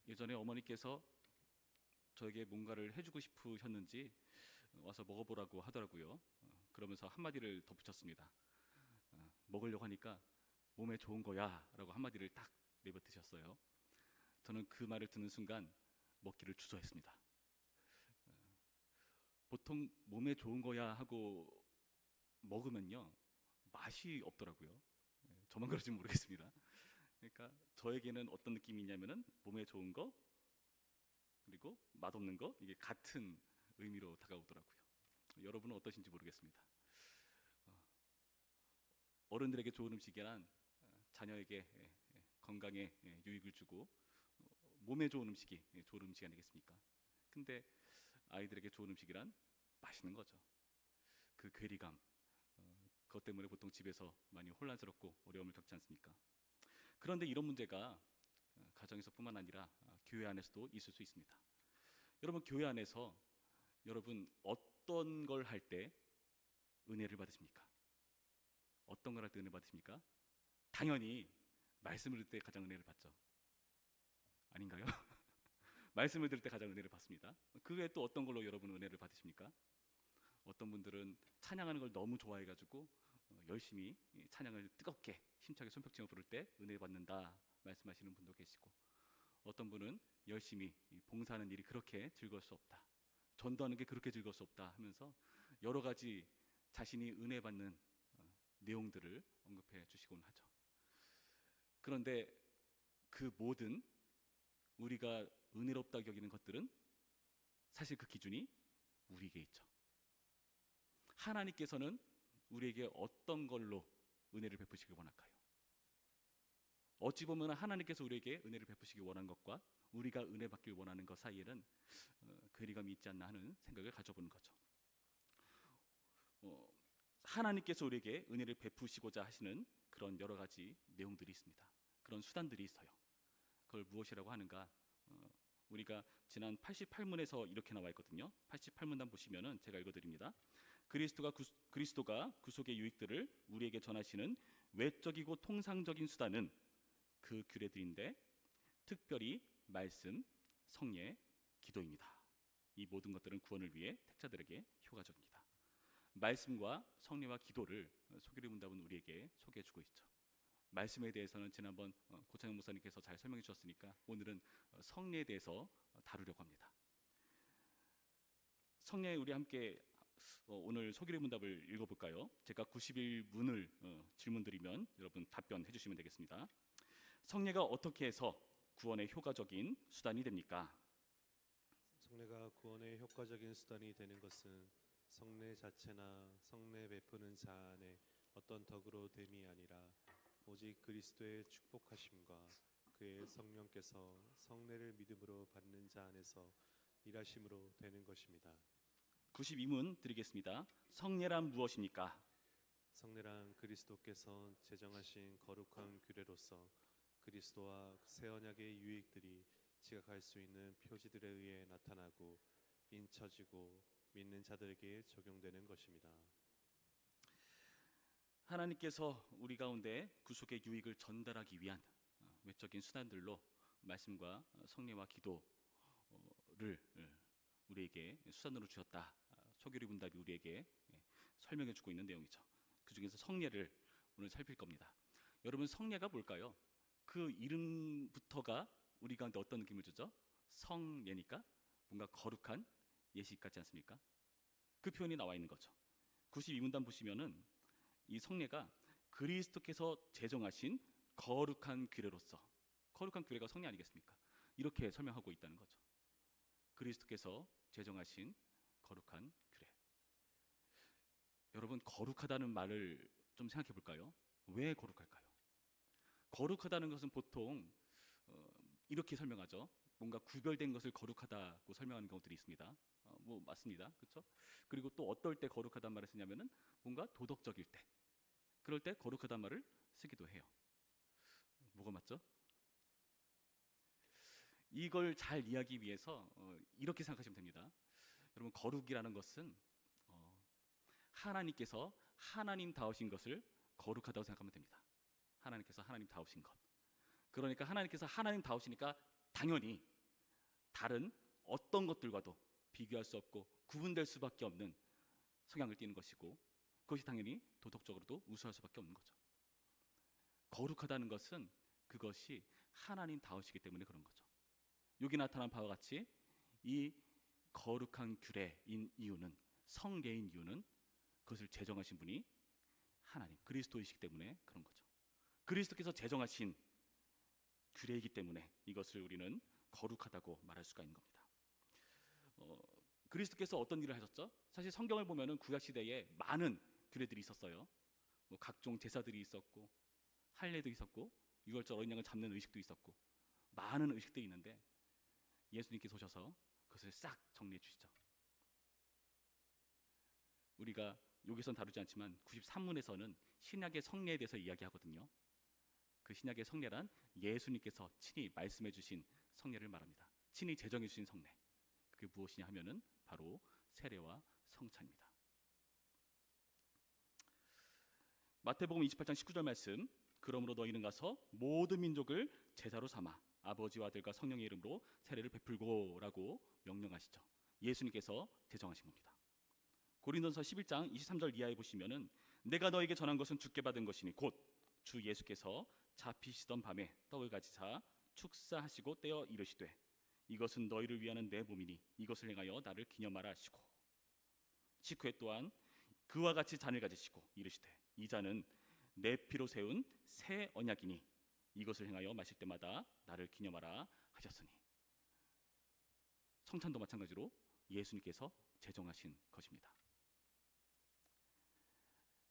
예전에 어머니께서 저에게 뭔가를 해주고 싶으셨는지 와서 먹어보라고 하더라고요. 그러면서 한마디를 덧붙였습니다. 먹으려고 하니까 몸에 좋은 거야 라고 한마디를 딱 내뱉으셨어요. 저는 그 말을 듣는 순간 먹기를 주저했습니다. 보통 몸에 좋은 거야 하고 먹으면요 맛이 없더라고요. 저만 그런지 모르겠습니다. 그러니까 저에게는 어떤 느낌이냐면은 몸에 좋은 거 그리고 맛없는 거 이게 같은 의미로 다가오더라고요. 여러분은 어떠신지 모르겠습니다. 어른들에게 좋은 음식이란 자녀에게 건강에 유익을 주고 몸에 좋은 음식이 좋은 음식 아니겠습니까? 근데 아이들에게 좋은 음식이란 맛있는 거죠. 그 괴리감 그것 때문에 보통 집에서 많이 혼란스럽고 어려움을 겪지 않습니까? 그런데 이런 문제가 가정에서뿐만 아니라 교회 안에서도 있을 수 있습니다. 여러분 교회 안에서 여러분 어떤 걸 할 때 은혜를 받으십니까? 어떤 걸 할 때 은혜 받으십니까? 당연히 말씀을 들을 때 가장 은혜를 받죠. 아닌가요? 말씀을 들을 때 가장 은혜를 받습니다. 그 외에 또 어떤 걸로 여러분 은혜를 받으십니까? 어떤 분들은 찬양하는 걸 너무 좋아해가지고 열심히 찬양을 뜨겁게 힘차게 손뼉치며 부를 때 은혜 받는다 말씀하시는 분도 계시고, 어떤 분은 열심히 봉사하는 일이 그렇게 즐거울 수 없다, 전도하는 게 그렇게 즐거울 수 없다 하면서 여러 가지 자신이 은혜 받는 내용들을 언급해 주시곤 하죠. 그런데 그 모든 우리가 은혜롭다 여기는 것들은 사실 그 기준이 우리에게 있죠. 하나님께서는 우리에게 어떤 걸로 은혜를 베푸시길 원할까요? 어찌 보면 하나님께서 우리에게 은혜를 베푸시길 원하는 것과 우리가 은혜 받길 원하는 것 사이에는 괴리감이 있지 않나 하는 생각을 가져보는 거죠. 하나님께서 우리에게 은혜를 베푸시고자 하시는 그런 여러 가지 내용들이 있습니다. 그런 수단들이 있어요. 그걸 무엇이라고 하는가? 우리가 지난 88문에서 이렇게 나와 있거든요. 88문단 보시면은 제가 읽어드립니다. 그리스도가 구속의 유익들을 우리에게 전하시는 외적이고 통상적인 수단은 그 규례들인데 특별히 말씀, 성례, 기도입니다. 이 모든 것들은 구원을 위해 택자들에게 효과적입니다. 말씀과 성례와 기도를 소규리 문답은 우리에게 소개해주고 있죠. 말씀에 대해서는 지난번 고창영 목사님께서 잘 설명해 주셨으니까 오늘은 성례에 대해서 다루려고 합니다. 성례 우리 함께 오늘 소규리 문답을 읽어볼까요? 제가 91문을 질문드리면 여러분 답변해 주시면 되겠습니다. 성례가 어떻게 해서 구원의 효과적인 수단이 됩니까? 성례가 구원의 효과적인 수단이 되는 것은 성례 자체나 성례 베푸는 자 안에 어떤 덕으로 됨이 아니라 오직 그리스도의 축복하심과 그의 성령께서 성례를 믿음으로 받는 자 안에서 일하심으로 되는 것입니다. 92문 드리겠습니다. 성례란 무엇입니까? 성례란 그리스도께서 제정하신 거룩한 규례로서 그리스도와 새 언약의 유익들이 지각할 수 있는 표지들에 의해 나타나고 인쳐지고 믿는 자들에게 적용되는 것입니다. 하나님께서 우리 가운데 구속의 유익을 전달하기 위한 외적인 수단들로 말씀과 성례와 기도를 우리에게 수단으로 주셨다. 소규리 문답이 우리에게 설명해 주고 있는 내용이죠. 그 중에서 성례를 오늘 살필 겁니다. 여러분 성례가 뭘까요? 그 이름부터가 우리 가운데 어떤 느낌을 주죠? 성례니까 뭔가 거룩한 예식 같지 않습니까? 그 표현이 나와 있는 거죠. 92문단 보시면은 이 성례가 그리스도께서 제정하신 거룩한 규례로서, 거룩한 규례가 성례 아니겠습니까? 이렇게 설명하고 있다는 거죠. 그리스도께서 제정하신 거룩한 규례. 여러분 거룩하다는 말을 좀 생각해 볼까요? 왜 거룩할까요? 거룩하다는 것은 보통 이렇게 설명하죠. 뭔가 구별된 것을 거룩하다고 설명하는 경우들이 있습니다. 뭐 맞습니다. 그렇죠? 그리고 또 어떨 때 거룩하다는 말을 쓰냐면은 뭔가 도덕적일 때, 그럴 때 거룩하다는 말을 쓰기도 해요. 뭐가 맞죠? 이걸 잘 이해하기 위해서 이렇게 생각하시면 됩니다. 여러분 거룩이라는 것은 하나님께서 하나님다우신 것을 거룩하다고 생각하면 됩니다. 하나님께서 하나님다우신 것. 그러니까 하나님께서 하나님다우시니까 당연히 다른 어떤 것들과도 비교할 수 없고 구분될 수밖에 없는 성향을 띠는 것이고, 그것이 당연히 도덕적으로도 우수할 수밖에 없는 거죠. 거룩하다는 것은 그것이 하나님다우시기 때문에 그런 거죠. 여기 나타난 바와 같이 이 거룩한 규례인 이유는, 성례인 이유는 그것을 제정하신 분이 하나님 그리스도이시기 때문에 그런 거죠. 그리스도께서 제정하신 규례이기 때문에 이것을 우리는 거룩하다고 말할 수가 있는 겁니다. 그리스도께서 어떤 일을 하셨죠? 사실 성경을 보면은 구약 시대에 많은 규례들이 있었어요. 뭐 각종 제사들이 있었고, 할례도 있었고, 유월절 어린 양을 잡는 의식도 있었고, 많은 의식들이 있는데 예수님께서 오셔서 그것을 싹 정리해 주시죠. 우리가 여기선 다루지 않지만 93문에서는 신약의 성례에 대해서 이야기하거든요. 그 신약의 성례란 예수님께서 친히 말씀해 주신 성례를 말합니다. 친히 제정해 주신 성례. 그게 무엇이냐 하면은 바로 세례와 성찬입니다. 마태복음 28장 19절 말씀, 그러므로 너희는 가서 모든 민족을 제자로 삼아 아버지와 아들과 성령의 이름으로 세례를 베풀고라고 명령하시죠. 예수님께서 제정하신 겁니다. 고린도전서 11장 23절 이하에 보시면은 내가 너에게 전한 것은 주께 받은 것이니 곧 주 예수께서 잡히시던 밤에 떡을 가지사 축사하시고 떼어 이르시되 이것은 너희를 위하는 내 몸이니 이것을 행하여 나를 기념하라 하시고, 식후에 또한 그와 같이 잔을 가지시고 이르시되 이 잔은 내 피로 세운 새 언약이니 이것을 행하여 마실 때마다 나를 기념하라 하셨으니, 성찬도 마찬가지로 예수님께서 제정하신 것입니다.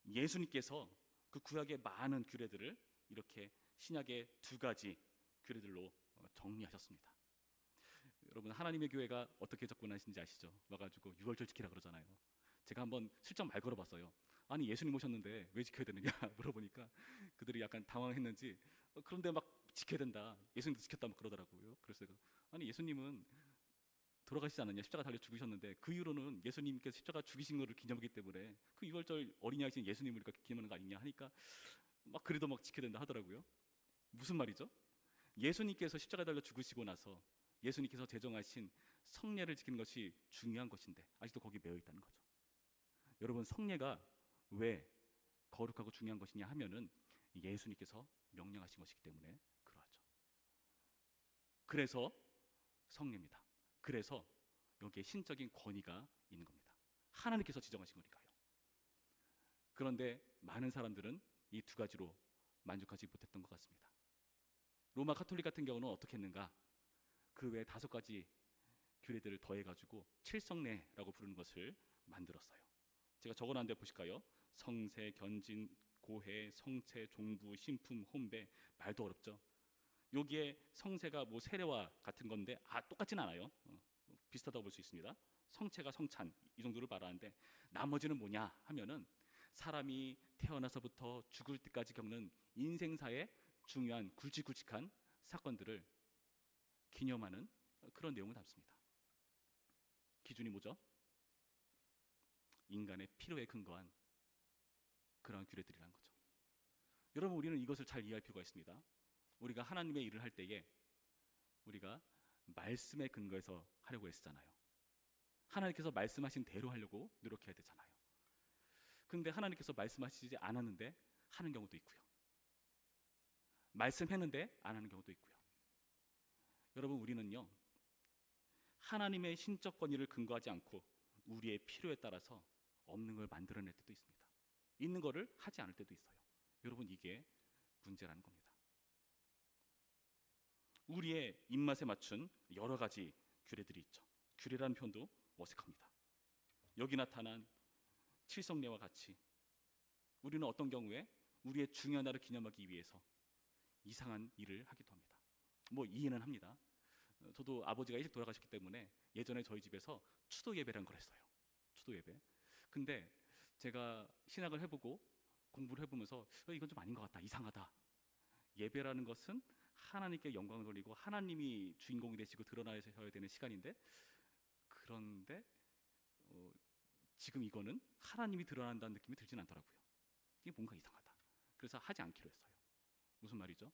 예수님께서 그 구약의 많은 규례들을 이렇게 신약의 두 가지 규례들로 정리하셨습니다. 여러분, 하나님의 교회가 어떻게 접근하시는지 아시죠? 와가지고 유월절 지키라 그러잖아요. 제가 한번 슬쩍 말 걸어봤어요. 아니 예수님 오셨는데 왜 지켜야 되느냐 물어보니까 그들이 약간 당황했는지 그런데 막 지켜야 된다, 예수님도 지켰다 막 그러더라고요. 그래서 제가 아니 예수님은 돌아가시지 않았냐, 십자가 달려 죽으셨는데 그 이후로는 예수님께서 십자가 죽이신 것을 기념하기 때문에 그 유월절 어린이 하신 예수님을 우리가 기념하는 거 아니냐 하니까 막 그래도 막 지켜야 된다 하더라고요. 무슨 말이죠? 예수님께서 십자가 달려 죽으시고 나서 예수님께서 제정하신 성례를 지키는 것이 중요한 것인데 아직도 거기 매여 있다는 거죠. 여러분, 성례가 왜 거룩하고 중요한 것이냐 하면은 예수님께서 명령하신 것이기 때문에 그러하죠. 그래서 성례입니다. 그래서 여기에 신적인 권위가 있는 겁니다. 하나님께서 지정하신 거니까요. 그런데 많은 사람들은 이 두 가지로 만족하지 못했던 것 같습니다. 로마 가톨릭 같은 경우는 어떻게 했는가? 그 외에 5가지 규례들을 더해가지고 칠성례라고 부르는 것을 만들었어요. 제가 적어놨는데 보실까요? 성세, 견진, 고해, 성체, 종부, 신품, 혼배. 말도 어렵죠. 여기에 성세가 뭐 세례와 같은 건데 똑같진 않아요. 비슷하다고 볼 수 있습니다. 성체가 성찬 이 정도를 말하는데 나머지는 뭐냐 하면은 사람이 태어나서부터 죽을 때까지 겪는 인생사의 중요한 굵직굵직한 사건들을 기념하는 그런 내용을 담습니다. 기준이 뭐죠? 인간의 필요에 근거한 그런 규례들이라는 거죠. 여러분, 우리는 이것을 잘 이해할 필요가 있습니다. 우리가 하나님의 일을 할 때에 우리가 말씀에 근거해서 하려고 했잖아요. 하나님께서 말씀하신 대로 하려고 노력해야 되잖아요. 근데 하나님께서 말씀하시지 않았는데 하는 경우도 있고요. 말씀했는데 안 하는 경우도 있고요. 여러분, 우리는요 하나님의 신적 권위를 근거하지 않고 우리의 필요에 따라서 없는 걸 만들어낼 때도 있습니다. 있는 거를 하지 않을 때도 있어요. 여러분, 이게 문제라는 겁니다. 우리의 입맛에 맞춘 여러 가지 규례들이 있죠. 규례라는 표현도 어색합니다. 여기 나타난 칠성례와 같이 우리는 어떤 경우에 우리의 중요한 날을 기념하기 위해서 이상한 일을 하기도 합니다. 뭐 이해는 합니다. 저도 아버지가 일찍 돌아가셨기 때문에 예전에 저희 집에서 추도 예배라는 걸 했어요. 추도 예배. 근데 제가 신학을 해보고 공부를 해보면서 이건 좀 아닌 것 같다, 이상하다. 예배라는 것은 하나님께 영광을 돌리고 하나님이 주인공이 되시고 드러나셔야 되는 시간인데, 그런데 지금 이거는 하나님이 드러난다는 느낌이 들진 않더라고요. 이게 뭔가 이상하다. 그래서 하지 않기로 했어요. 무슨 말이죠?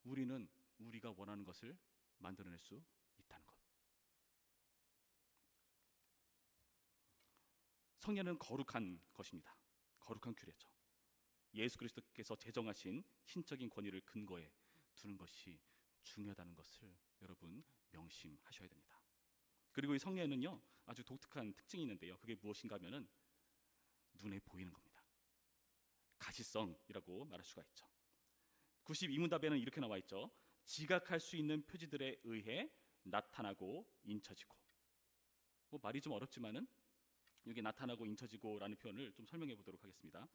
우리는 우리가 원하는 것을 만들어낼 수 있다는 것. 성례는 거룩한 것입니다. 거룩한 규례죠. 예수 그리스도께서 제정하신 신적인 권위를 근거에 두는 것이 중요하다는 것을 여러분 명심하셔야 됩니다. 그리고 이 성례는요 아주 독특한 특징이 있는데요. 그게 무엇인가 하면은 눈에 보이는 겁니다. 가시성이라고 말할 수가 있죠. 92문답에는 이렇게 나와 있죠. 지각할 수 있는 표지들에 의해 나타나고 인쳐지고. 말이 좀 어렵지만은 여기 나타나고 인쳐지고라는 표현을 좀 설명해 보도록 하겠습니다.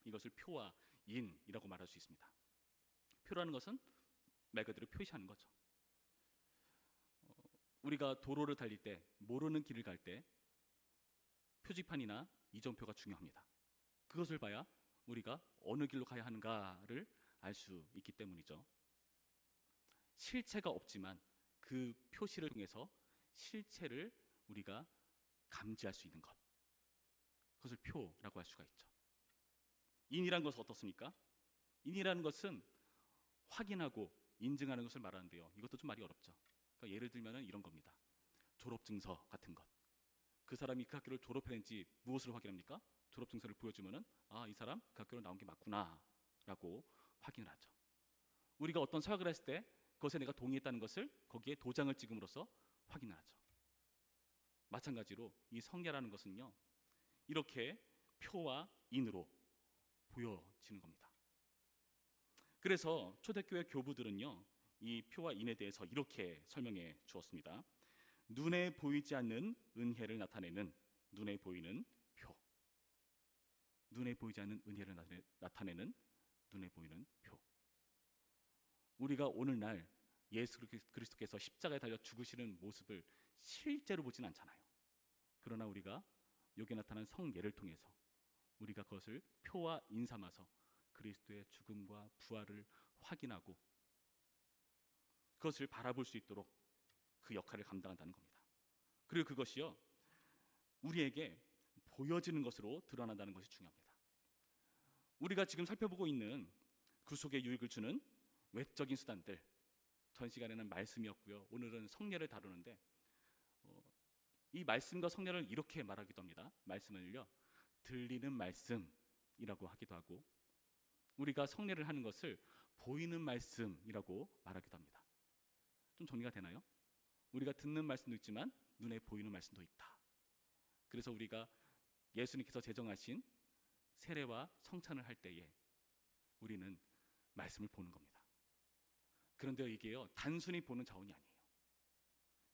이것을 표와 인이라고 말할 수 있습니다. 표라는 것은 말 그대로 표시하는 거죠. 우리가 도로를 달릴 때, 모르는 길을 갈 때 표지판이나 이정표가 중요합니다. 그것을 봐야 우리가 어느 길로 가야 하는가를 알 수 있기 때문이죠. 실체가 없지만 그 표시를 통해서 실체를 우리가 감지할 수 있는 것, 그것을 표라고 할 수가 있죠. 인이라는 것은 어떻습니까? 인이라는 것은 확인하고 인증하는 것을 말하는데요. 이것도 좀 말이 어렵죠. 그러니까 예를 들면 이런 겁니다. 졸업증서 같은 것. 그 사람이 그 학교를 졸업했는지 무엇으로 확인합니까? 졸업증서를 보여주면은 이 사람 그 학교로 나온 게 맞구나 라고 확인을 하죠. 우리가 어떤 서약을 했을 때 그것에 내가 동의했다는 것을 거기에 도장을 찍음으로써 확인을 하죠. 마찬가지로 이 성례라는 것은요 이렇게 표와 인으로 보여지는 겁니다. 그래서 초대교회 교부들은요 이 표와 인에 대해서 이렇게 설명해 주었습니다. 눈에 보이지 않는 은혜를 나타내는 눈에 보이는 표. 눈에 보이지 않는 은혜를 나타내는 눈에 보이는 표. 우리가 오늘날 예수 그리스도께서 십자가에 달려 죽으시는 모습을 실제로 보진 않잖아요. 그러나 우리가 여기 나타난 성례를 통해서 우리가 그것을 표와 인 삼아서 그리스도의 죽음과 부활을 확인하고 그것을 바라볼 수 있도록 그 역할을 감당한다는 겁니다. 그리고 그것이요 우리에게 보여지는 것으로 드러난다는 것이 중요합니다. 우리가 지금 살펴보고 있는 구속의 유익을 주는 외적인 수단들, 전 시간에는 말씀이었고요. 오늘은 성례를 다루는데 이 말씀과 성례를 이렇게 말하기도 합니다. 말씀을요 들리는 말씀이라고 하기도 하고 우리가 성례를 하는 것을 보이는 말씀이라고 말하기도 합니다. 좀 정리가 되나요? 우리가 듣는 말씀도 있지만 눈에 보이는 말씀도 있다. 그래서 우리가 예수님께서 제정하신 세례와 성찬을 할 때에 우리는 말씀을 보는 겁니다. 그런데 이게요 단순히 보는 자원이 아니에요.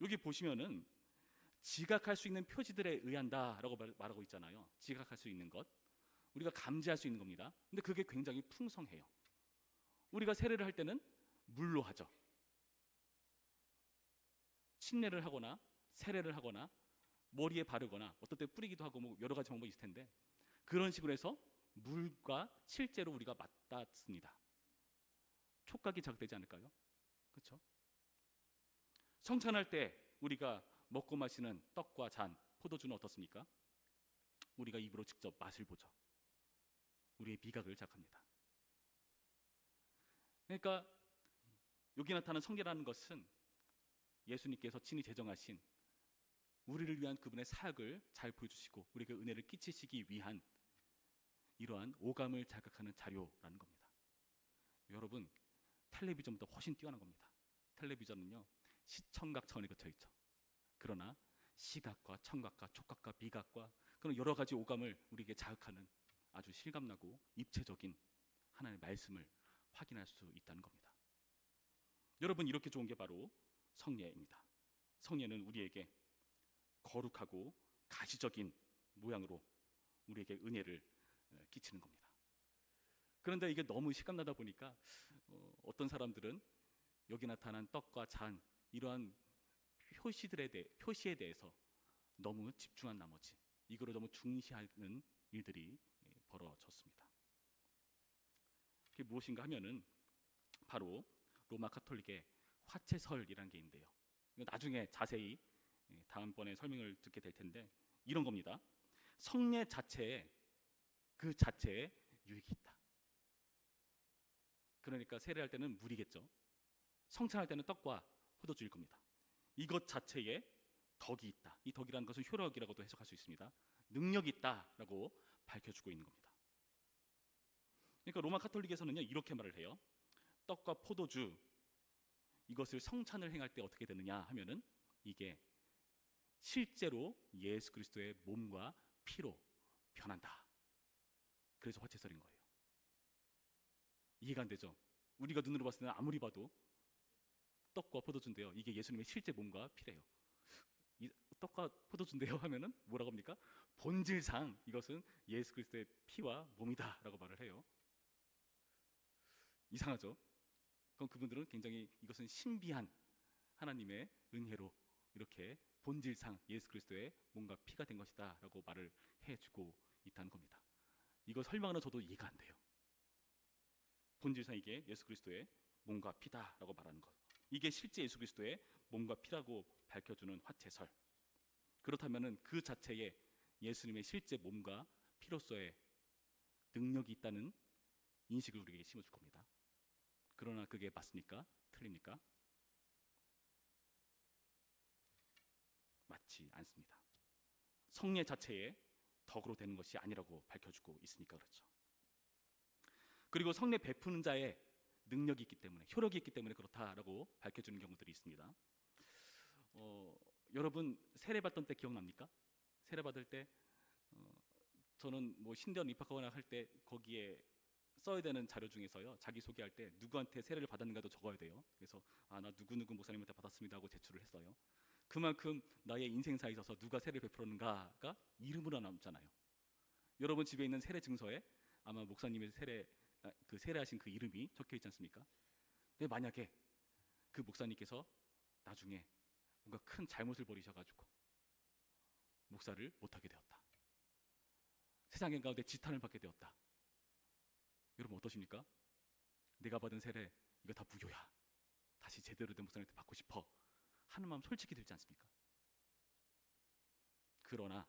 여기 보시면은 지각할 수 있는 표지들에 의한다라고 말하고 있잖아요. 지각할 수 있는 것, 우리가 감지할 수 있는 겁니다. 근데 그게 굉장히 풍성해요. 우리가 세례를 할 때는 물로 하죠. 침례를 하거나 세례를 하거나 머리에 바르거나 어떨 때 뿌리기도 하고 뭐 여러 가지 방법이 있을 텐데 그런 식으로 해서 물과 실제로 우리가 맞닿습니다. 촉각이 자극되지 않을까요? 그렇죠? 성찬할 때 우리가 먹고 마시는 떡과 잔, 포도주는 어떻습니까? 우리가 입으로 직접 맛을 보죠. 우리의 미각을 자극합니다. 그러니까 여기 나타나는 성례라는 것은 예수님께서 친히 제정하신 우리를 위한 그분의 사역을 잘 보여주시고 우리에게 은혜를 끼치시기 위한 이러한 오감을 자극하는 자료라는 겁니다. 여러분 텔레비전보다 훨씬 뛰어난 겁니다. 텔레비전은요 시청각 차원에 갇혀 있죠. 그러나 시각과 청각과 촉각과 미각과 그런 여러 가지 오감을 우리에게 자극하는 아주 실감나고 입체적인 하나님의 말씀을 확인할 수 있다는 겁니다. 여러분 이렇게 좋은 게 바로 성례입니다. 성례는 우리에게 거룩하고 가시적인 모양으로 우리에게 은혜를 끼치는 겁니다. 그런데 이게 너무 실감나다 보니까 어떤 사람들은 여기 나타난 떡과 잔 이러한 표시에 대해서 너무 집중한 나머지 이거를 너무 중시하는 일들이 벌어졌습니다. 그게 무엇인가 하면은 바로 로마 카톨릭의 화채설이라는 게 있는데요. 나중에 자세히 다음번에 설명을 듣게 될 텐데 이런 겁니다. 성례 자체에 그 자체에 유익이 있다. 그러니까 세례할 때는 물이겠죠. 성찬할 때는 떡과 포도주일 겁니다. 이것 자체에 덕이 있다. 이 덕이라는 것은 효력이라고도 해석할 수 있습니다. 능력이 있다라고 밝혀주고 있는 겁니다. 그러니까 로마 카톨릭에서는요 이렇게 말을 해요. 떡과 포도주 이것을 성찬을 행할 때 어떻게 되느냐 하면은 이게 실제로 예수 그리스도의 몸과 피로 변한다. 그래서 화채설인 거예요. 이해가 안 되죠? 우리가 눈으로 봤을 때는 아무리 봐도 떡과 포도주인데요. 이게 예수님의 실제 몸과 피래요. 이 떡과 포도주인데요 하면은 뭐라고 합니까? 본질상 이것은 예수 그리스도의 피와 몸이다라고 말을 해요. 이상하죠? 그럼 그분들은 굉장히 이것은 신비한 하나님의 은혜로 이렇게 본질상 예수 그리스도의 몸과 피가 된 것이다라고 말을 해주고 있다는 겁니다. 이거 설명하는 저도 이해가 안 돼요. 본질상 이게 예수 그리스도의 몸과 피다라고 말하는 것, 이게 실제 예수 그리스도의 몸과 피라고 밝혀주는 화채설. 그렇다면은 그 자체에 예수님의 실제 몸과 피로서의 능력이 있다는 인식을 우리에게 심어줄 겁니다. 그러나 그게 맞습니까? 틀립니까? 맞지 않습니다. 성례 자체에 덕으로 되는 것이 아니라고 밝혀주고 있으니까 그렇죠. 그리고 성례 베푸는 자의 능력이 있기 때문에, 효력이 있기 때문에 그렇다라고 밝혀주는 경우들이 있습니다. 여러분 세례 받던 때 기억납니까? 세례 받을 때 저는 뭐 신대원 입학하거나 할 때 거기에 써야 되는 자료 중에서요, 자기 소개할 때 누구한테 세례를 받았는가도 적어야 돼요. 그래서 나 누구누구 목사님한테 받았습니다 하고 제출을 했어요. 그만큼 나의 인생사에 있어서 누가 세례를 베풀었는가가 이름으로 남잖아요. 여러분 집에 있는 세례 증서에 아마 목사님의 그 세례하신 그 이름이 적혀 있지 않습니까? 근데 만약에 그 목사님께서 나중에 뭔가 큰 잘못을 벌이셔가지고 목사를 못하게 되었다, 세상 가운데 지탄을 받게 되었다, 여러분 어떠십니까? 내가 받은 세례 이거 다 무효야, 다시 제대로 된 목사님한테 받고 싶어 하는 마음 솔직히 들지 않습니까? 그러나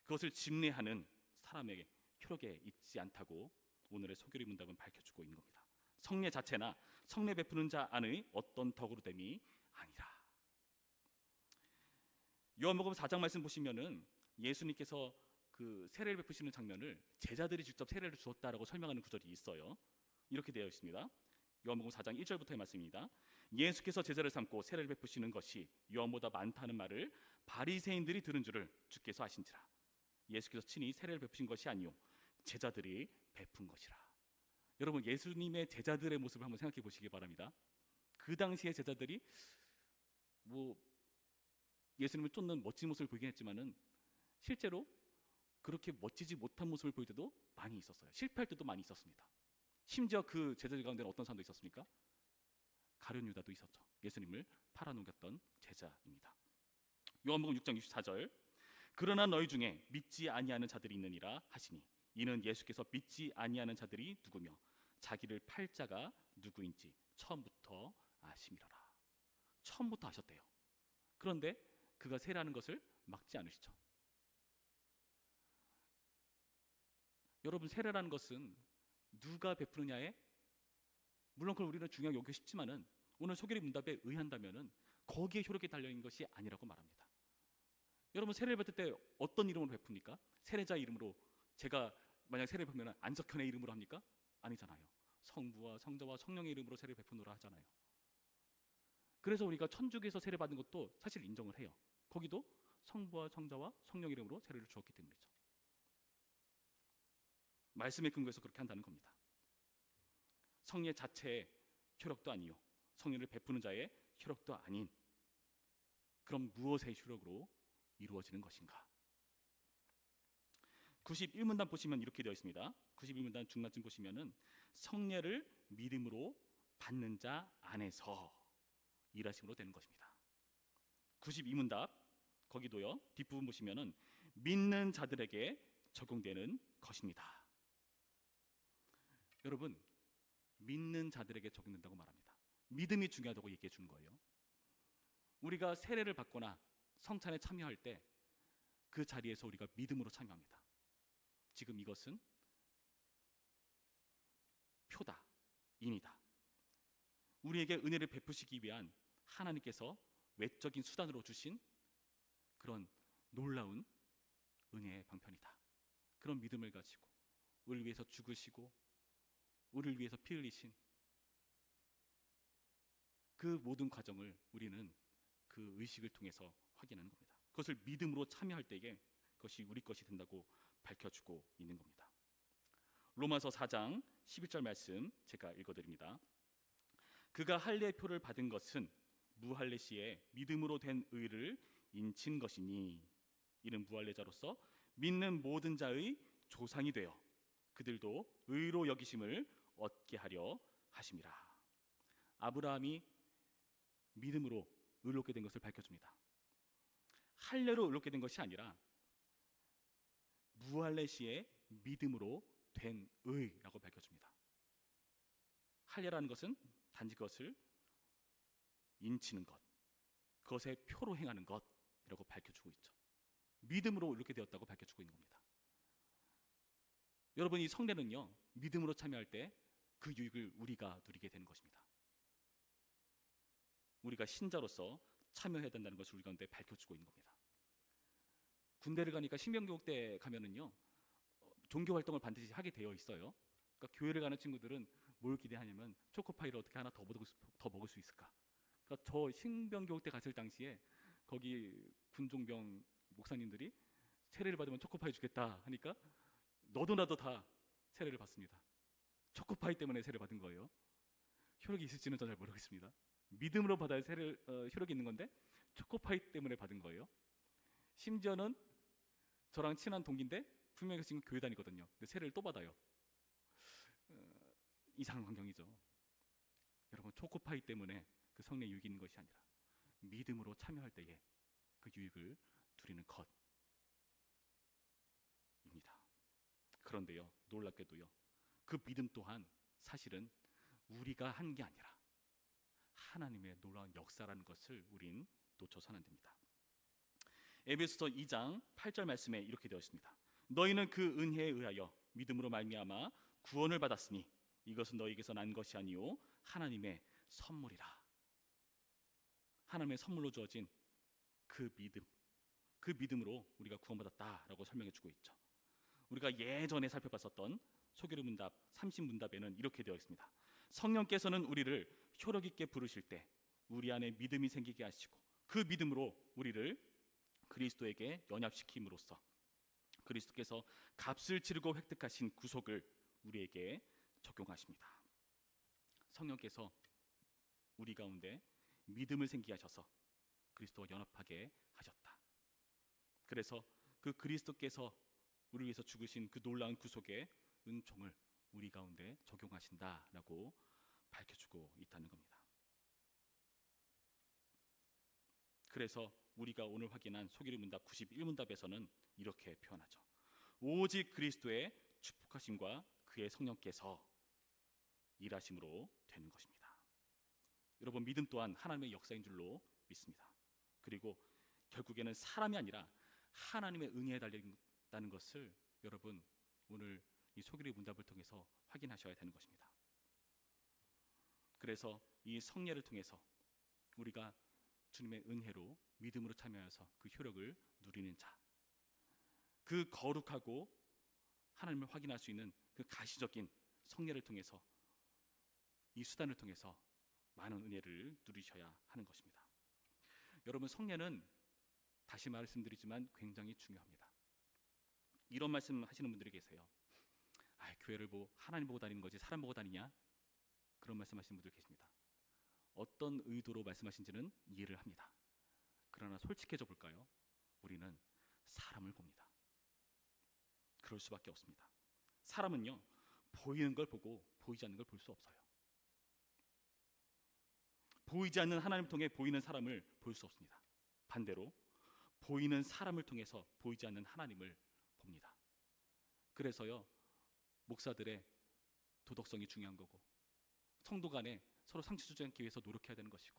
그것을 집례하는 사람에게 효력에 있지 않다고 오늘의 소교리 문답은 밝혀주고 있는 겁니다. 성례 자체나 성례 베푸는 자 안의 어떤 덕으로 됨이 아니라. 요한복음 4장 말씀 보시면은 예수님께서 그 세례를 베푸시는 장면을 제자들이 직접 세례를 주었다라고 설명하는 구절이 있어요. 이렇게 되어 있습니다. 요한복음 4장 1절부터의 말씀입니다. 예수께서 제자를 삼고 세례를 베푸시는 것이 요한보다 많다는 말을 바리새인들이 들은 줄을 주께서 아신지라. 예수께서 친히 세례를 베푸신 것이 아니요 제자들이 베푼 것이라. 여러분 예수님의 제자들의 모습을 한번 생각해 보시기 바랍니다. 그 당시의 제자들이 뭐 예수님을 쫓는 멋진 모습을 보이긴 했지만은 실제로 그렇게 멋지지 못한 모습을 보일 때도 많이 있었어요. 실패할 때도 많이 있었습니다. 심지어 그 제자들 가운데는 어떤 사람도 있었습니까? 가룟 유다도 있었죠. 예수님을 팔아넘겼던 제자입니다. 요한복음 6장 64절, 그러나 너희 중에 믿지 아니하는 자들이 있느니라 하시니 이는 예수께서 믿지 아니하는 자들이 누구며 자기를 팔 자가 누구인지 처음부터 아심이라라. 처음부터 아셨대요. 그런데 그가 세례하는 것을 막지 않으시죠. 여러분 세례라는 것은 누가 베푸느냐에, 물론 그걸 우리는 중요하게 여기고 싶지만은 오늘 소개리 문답에 의한다면은 거기에 효력이 달려있는 것이 아니라고 말합니다. 여러분 세례를 받을 때 어떤 이름으로 베풉니까? 세례자 이름으로. 제가 만약 세례 베푸면 안석현의 이름으로 합니까? 아니잖아요. 성부와 성자와 성령의 이름으로 세례 베푸노라 하잖아요. 그래서 우리가 천주교에서 세례 받는 것도 사실 인정을 해요. 거기도 성부와 성자와 성령 이름으로 세례를 주었기 때문이죠. 말씀에 근거해서 그렇게 한다는 겁니다. 성례 자체의 효력도 아니요 성례를 베푸는 자의 효력도 아닌, 그럼 무엇의 효력으로 이루어지는 것인가? 91문단 보시면 이렇게 되어 있습니다. 91문단 중간쯤 보시면은 성례를 믿음으로 받는 자 안에서 일하심으로 되는 것입니다. 92문답 거기도요 뒷부분 보시면은 믿는 자들에게 적용되는 것입니다. 여러분 믿는 자들에게 적용된다고 말합니다. 믿음이 중요하다고 얘기해 주는 거예요. 우리가 세례를 받거나 성찬에 참여할 때 그 자리에서 우리가 믿음으로 참여합니다. 지금 이것은 표다, 인이다. 우리에게 은혜를 베푸시기 위한 하나님께서 외적인 수단으로 주신 그런 놀라운 은혜의 방편이다. 그런 믿음을 가지고 우리를 위해서 죽으시고 우리를 위해서 피 흘리신 그 모든 과정을 우리는 그 의식을 통해서 확인하는 겁니다. 그것을 믿음으로 참여할 때에 그것이 우리 것이 된다고 밝혀주고 있는 겁니다. 로마서 4장 11절 말씀 제가 읽어드립니다. 그가 할례의 표를 받은 것은 무할례 시에 믿음으로 된 의를 인친 것이니 이는 무할례자로서 믿는 모든 자의 조상이 되어 그들도 의로 여기심을 얻게 하려 하심이라. 아브라함이 믿음으로 의롭게 된 것을 밝혀줍니다. 할례로 의롭게 된 것이 아니라 무할례 시에 믿음으로 된 의라고 밝혀줍니다. 할례라는 것은 단지 그것을 인치는 것, 그것의 표로 행하는 것이라고 밝혀주고 있죠. 믿음으로 이렇게 되었다고 밝혀주고 있는 겁니다. 여러분, 이 성례는요, 믿음으로 참여할 때 그 유익을 우리가 누리게 되는 것입니다. 우리가 신자로서 참여해야 된다는 것을 우리 가운데 밝혀주고 있는 겁니다. 군대를 가니까 신병교육대 가면은요, 종교 활동을 반드시 하게 되어 있어요. 그러니까 교회를 가는 친구들은 뭘 기대하냐면 초코파이를 어떻게 하나 더 먹을 수 있을까. 그러니까 저 신병교육대 갔을 당시에 거기 군종병 목사님들이 세례를 받으면 초코파이 주겠다 하니까 너도 나도 다 세례를 받습니다. 초코파이 때문에 세례를 받은 거예요. 효력이 있을지는 잘 모르겠습니다. 믿음으로 받아야 효력이 있는 건데 초코파이 때문에 받은 거예요. 심지어는 저랑 친한 동기인데 분명히 지금 교회 다니거든요. 근데 세례를 또 받아요. 이상한 환경이죠. 여러분, 초코파이 때문에 그 성례 유익이 있는 것이 아니라 믿음으로 참여할 때에 그 유익을 누리는 것입니다. 그런데요, 놀랍게도요, 그 믿음 또한 사실은 우리가 한 게 아니라 하나님의 놀라운 역사라는 것을 우린 놓쳐서는 안 됩니다. 에베소서 2장 8절 말씀에 이렇게 되어 있습니다. 너희는 그 은혜에 의하여 믿음으로 말미암아 구원을 받았으니 이것은 너희에게서 난 것이 아니요 하나님의 선물이라. 하나님의 선물로 주어진 그 믿음으로 우리가 구원받았다라고 설명해 주고 있죠. 우리가 예전에 살펴봤었던 소개로 문답 30문답에는 이렇게 되어 있습니다. 성령께서는 우리를 효력 있게 부르실 때 우리 안에 믿음이 생기게 하시고 그 믿음으로 우리를 그리스도에게 연합시킴으로써 그리스도께서 값을 치르고 획득하신 구속을 우리에게 적용하십니다. 성령께서 우리 가운데 믿음을 생기게 하셔서 그리스도와 연합하게 하셨다. 그래서 그 그리스도께서 우리를 위해서 죽으신 그 놀라운 구속의 은총을 우리 가운데 적용하신다라고 밝혀주고 있다는 겁니다. 그래서 우리가 오늘 확인한 소개의 문답 91문답에서는 이렇게 표현하죠. 오직 그리스도의 축복하심과 그의 성령께서 일하심으로 되는 것입니다. 여러분, 믿음 또한 하나님의 역사인 줄로 믿습니다. 그리고 결국에는 사람이 아니라 하나님의 은혜에 달린다는 것을 여러분 오늘 이 소개의 문답을 통해서 확인하셔야 되는 것입니다. 그래서 이 성례를 통해서 우리가 주님의 은혜로 믿음으로 참여해서 그 효력을 누리는 자, 그 거룩하고 하나님을 확인할 수 있는 그 가시적인 성례를 통해서 이 수단을 통해서 많은 은혜를 누리셔야 하는 것입니다. 여러분, 성례는 다시 말씀드리지만 굉장히 중요합니다. 이런 말씀 하시는 분들이 계세요. 교회를 하나님 보고 다니는 거지 사람 보고 다니냐? 그런 말씀하시는 분들 계십니다. 어떤 의도로 말씀하신지는 이해를 합니다. 그러나 솔직해져 볼까요? 우리는 사람을 봅니다. 그럴 수밖에 없습니다. 사람은요, 보이는 걸 보고 보이지 않는 걸 볼 수 없어요. 보이지 않는 하나님을 통해 보이는 사람을 볼 수 없습니다. 반대로 보이는 사람을 통해서 보이지 않는 하나님을 봅니다. 그래서요, 목사들의 도덕성이 중요한 거고 성도 간에 서로 상처 주지 않기 위해서 노력해야 되는 것이고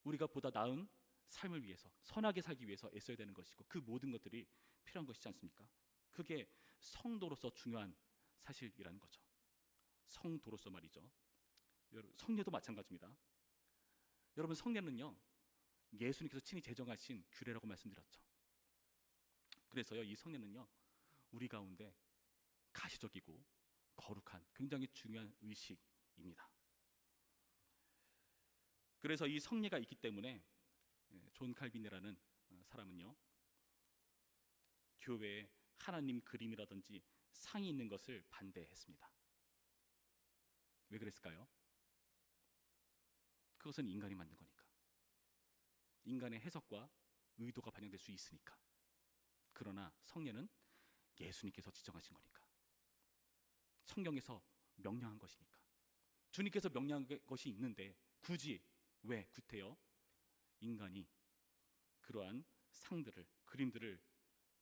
우리가 보다 나은 삶을 위해서 선하게 살기 위해서 애써야 되는 것이고 그 모든 것들이 필요한 것이지 않습니까? 그게 성도로서 중요한 사실이라는 거죠. 성도로서 말이죠. 성례도 마찬가지입니다. 여러분, 성례는요, 예수님께서 친히 제정하신 규례라고 말씀드렸죠. 그래서요, 이 성례는요, 우리 가운데 가시적이고 거룩한 굉장히 중요한 의식입니다. 그래서 이 성례가 있기 때문에 존 칼빈이라는 사람은요, 교회에 하나님 그림이라든지 상이 있는 것을 반대했습니다. 왜 그랬을까요? 그것은 인간이 만든 거니까. 인간의 해석과 의도가 반영될 수 있으니까. 그러나 성례는 예수님께서 지정하신 거니까. 성경에서 명령한 것이니까. 주님께서 명령한 것이 있는데 굳이 왜 구태여 인간이 그러한 상들을, 그림들을,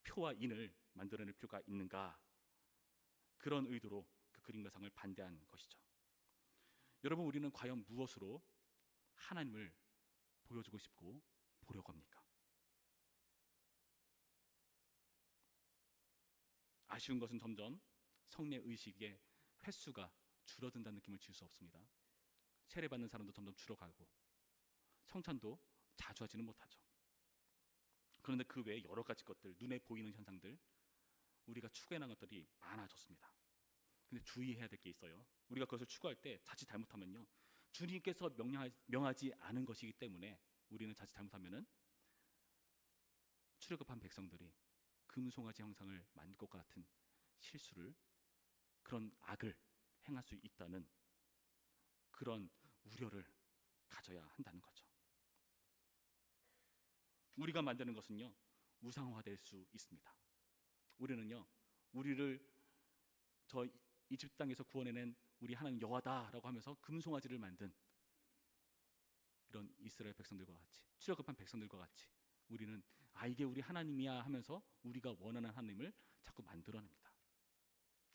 표와 인을 만들어낼 필요가 있는가? 그런 의도로 그 그림과 상을 반대한 것이죠. 여러분, 우리는 과연 무엇으로 하나님을 보여주고 싶고 보려고 합니까? 아쉬운 것은 점점 성례 의식의 횟수가 줄어든다는 느낌을 질 수 없습니다. 세례받는 사람도 점점 줄어가고 성찬도 자주 하지는 못하죠. 그런데 그 외에 여러 가지 것들, 눈에 보이는 현상들, 우리가 추구해 나간 것들이 많아졌습니다. 근데 주의해야 될 게 있어요. 우리가 그것을 추구할 때 자칫 잘못하면요, 주님께서 명하지 않은 것이기 때문에 우리는 자칫 잘못하면은 출애굽한 백성들이 금송아지 형상을 만들 것 같은 실수를, 그런 악을 행할 수 있다는 그런 우려를 가져야 한다는 거죠. 우리가 만드는 것은요, 우상화될 수 있습니다. 우리는요, 우리를 저 이집트 땅에서 구원해낸 우리 하나님 여호와다라고 하면서 금송아지를 만든 이런 이스라엘 백성들과 같이, 출애굽한 백성들과 같이 우리는 이게 우리 하나님이야 하면서 우리가 원하는 하나님을 자꾸 만들어냅니다.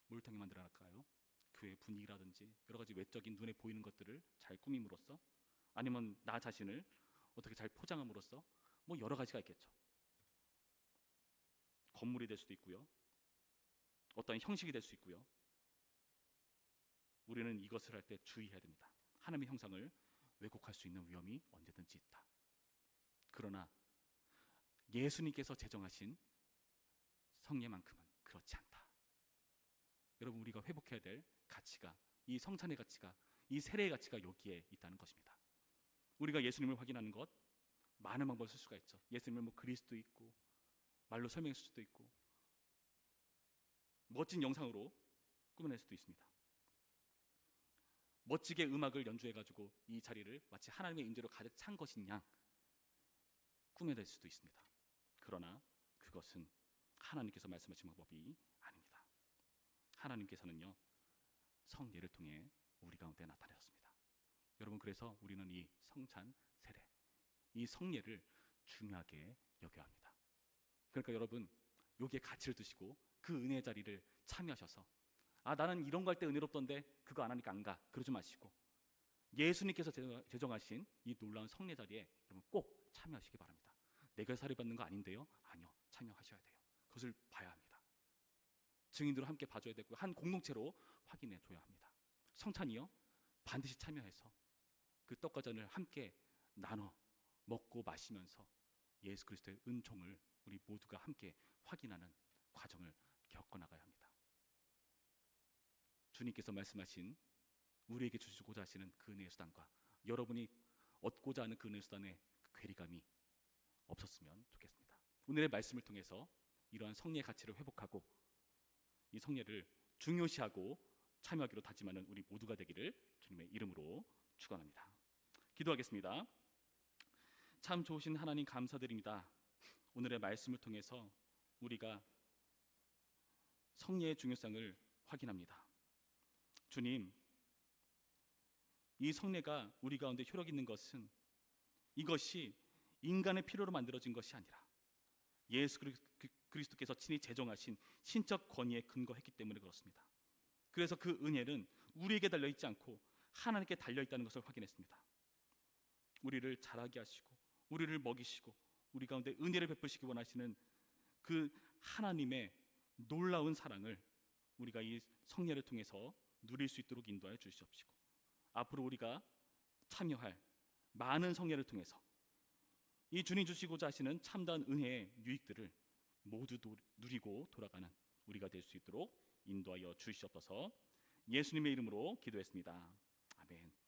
뭘 통해 만들어낼까요? 교회 분위기라든지 여러 가지 외적인 눈에 보이는 것들을 잘 꾸밈으로써, 아니면 나 자신을 어떻게 잘 포장함으로써, 뭐 여러 가지가 있겠죠. 건물이 될 수도 있고요, 어떤 형식이 될 수 있고요. 우리는 이것을 할 때 주의해야 됩니다. 하나님의 형상을 왜곡할 수 있는 위험이 언제든지 있다. 그러나 예수님께서 제정하신 성례만큼은 그렇지 않다. 여러분, 우리가 회복해야 될 가치가, 이 성찬의 가치가, 이 세례의 가치가 여기에 있다는 것입니다. 우리가 예수님을 확인하는 것, 많은 방법을 쓸 수가 있죠. 예수님을 뭐 그릴 수도 있고, 말로 설명할 수도 있고, 멋진 영상으로 꾸며낼 수도 있습니다. 멋지게 음악을 연주해가지고 이 자리를 마치 하나님의 임재로 가득 찬 것인 양 꾸며낼 수도 있습니다. 그러나 그것은 하나님께서 말씀하신 방법이 아닙니다. 하나님께서는요, 성례를 통해 우리 가운데 나타내셨습니다. 여러분, 그래서 우리는 이 성찬, 세례, 이 성례를 중요하게 여겨야 합니다. 그러니까 여러분, 여기에 가치를 두시고 그 은혜의 자리를 참여하셔서, 나는 이런 거 할 때 은혜롭던데 그거 안 하니까 안 가, 그러지 마시고 예수님께서 제정하신 이 놀라운 성례 자리에 여러분 꼭 참여하시기 바랍니다. 내가 사례받는 거 아닌데요? 아니요, 참여하셔야 돼요. 그것을 봐야 합니다. 증인들로 함께 봐줘야 되고 한 공동체로 확인해 줘야 합니다. 성찬이요, 반드시 참여해서 그 떡과 잔을 함께 나눠 먹고 마시면서 예수 그리스도의 은총을 우리 모두가 함께 확인하는 과정을 겪어나가야 합니다. 주님께서 말씀하신 우리에게 주시고자 하시는 그 은혜의 수단과 여러분이 얻고자 하는 그 은혜의 수단의 괴리감이 없었으면 좋겠습니다. 오늘의 말씀을 통해서 이러한 성례의 가치를 회복하고 이 성례를 중요시하고 참여하기로 다짐하는 우리 모두가 되기를 주님의 이름으로 축원합니다. 기도하겠습니다. 참 좋으신 하나님, 감사드립니다. 오늘의 말씀을 통해서 우리가 성례의 중요성을 확인합니다. 주님, 이 성례가 우리 가운데 효력 있는 것은 이것이 인간의 필요로 만들어진 것이 아니라 예수 그리스도께서 친히 제정하신 신적 권위에 근거했기 때문에 그렇습니다. 그래서 그 은혜는 우리에게 달려있지 않고 하나님께 달려있다는 것을 확인했습니다. 우리를 자라게 하시고 우리를 먹이시고 우리 가운데 은혜를 베푸시기 원하시는 그 하나님의 놀라운 사랑을 우리가 이 성례를 통해서 누릴 수 있도록 인도하여 주시옵시고, 앞으로 우리가 참여할 많은 성례를 통해서 이 주님 주시고자 하시는 참다운 은혜의 유익들을 모두 누리고 돌아가는 우리가 될 수 있도록 인도하여 주시옵소서. 예수님의 이름으로 기도했습니다. 아멘.